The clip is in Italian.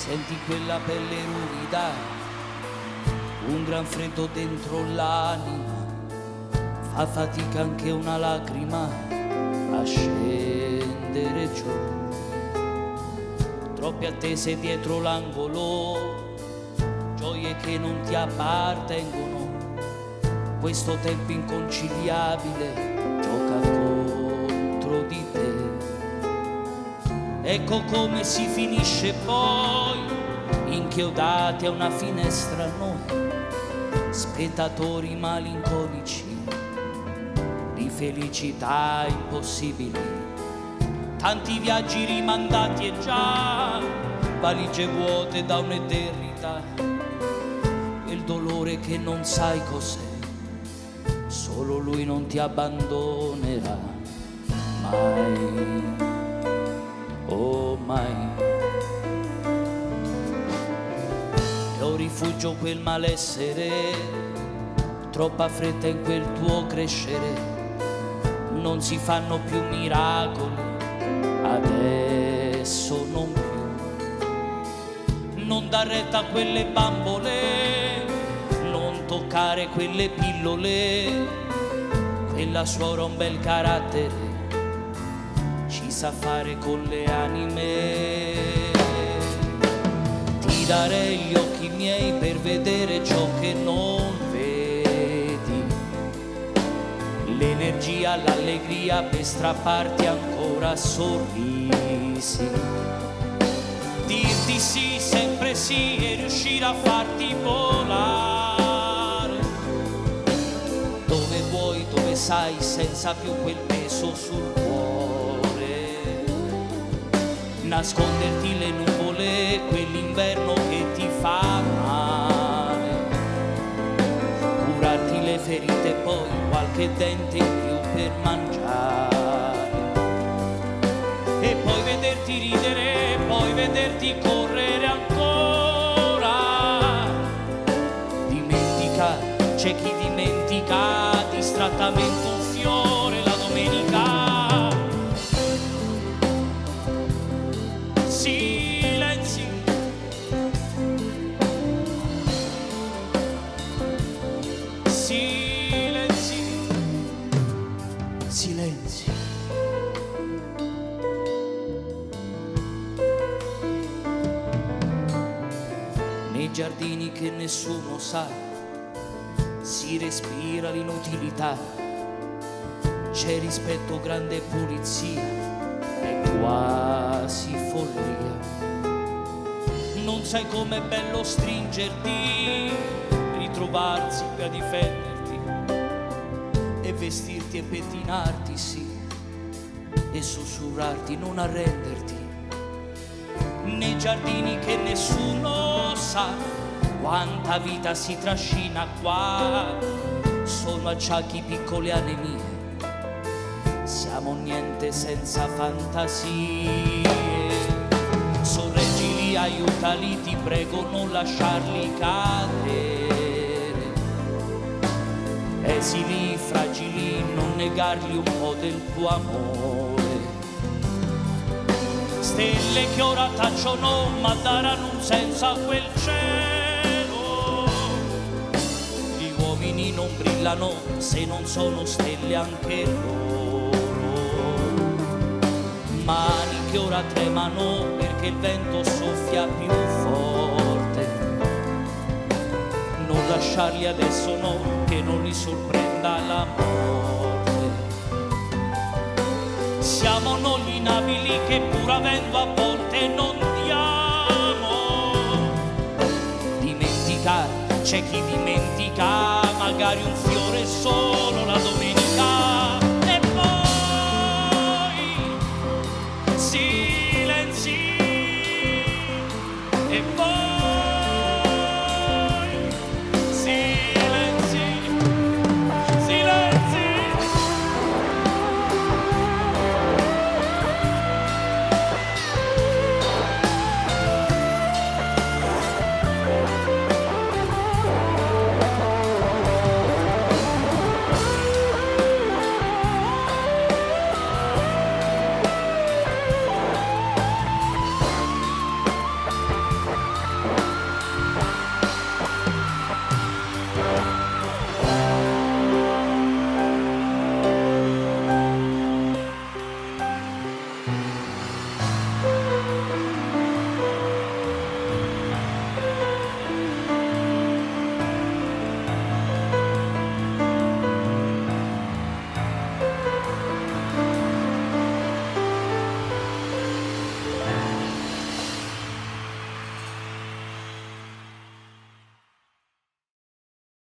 Senti quella pelle ruvida, un gran freddo dentro l'anima, fa fatica anche una lacrima a scendere giù. Troppe attese dietro l'angolo, gioie che non ti appartengono, questo tempo inconciliabile gioca contro di te. Ecco come si finisce poi, inchiodati a una finestra noi, spettatori malinconici di felicità impossibili, tanti viaggi rimandati e già valigie vuote da un'eternità, quel dolore che non sai cos'è, solo lui non ti abbandonerà mai, oh mai. È un rifugio quel malessere, troppa fretta in quel tuo crescere, non si fanno più miracoli, adesso non più. Non dar retta a quelle bambole, non toccare quelle pillole, quella suora ha un bel carattere, ci sa fare con le anime. Ti darei gli occhi miei per vedere ciò che non vedi, l'energia, l'allegria per strapparti ancora sorrisi, dirti sì, sempre sì e riuscire a farti volare dove vuoi, dove sai, senza più quel peso sul cuore, nasconderti le nuvole, quell'inverno che ti fa male, curarti le ferite e poi qualche dente in più per mangiare, e poi vederti ridere, poi vederti correre ancora. Dimentica, c'è chi dimentica distrattamente un fiore la domenica. Silenzi, silenzi, silenzi. Nei giardini che nessuno sa, si respira l'inutilità, c'è rispetto, grande pulizia, è quasi follia. Non sai com'è bello stringerti, ritrovarsi qui a difenderti, e vestirti e pettinarti, sì, e sussurrarti, non arrenderti. Nei giardini che nessuno sa, quanta vita si trascina qua, sono acciacchi, piccole anemie, siamo niente senza fantasie. Sorreggili, aiutali, ti prego, non lasciarli cadere, esili, fragili, non negargli un po' del tuo amore. Stelle che ora tacciono ma daranno un senso a quel cielo, gli uomini non brillano se non sono stelle anche loro. Mani che ora tremano perché il vento soffia più forte, non lasciarli adesso, no, che non li sorprenda la morte. Siamo noi gli inabili che pur avendo a volte non diamo. Dimenticare, c'è chi dimentica magari un fiore solo la domenica, e poi silenzi, e poi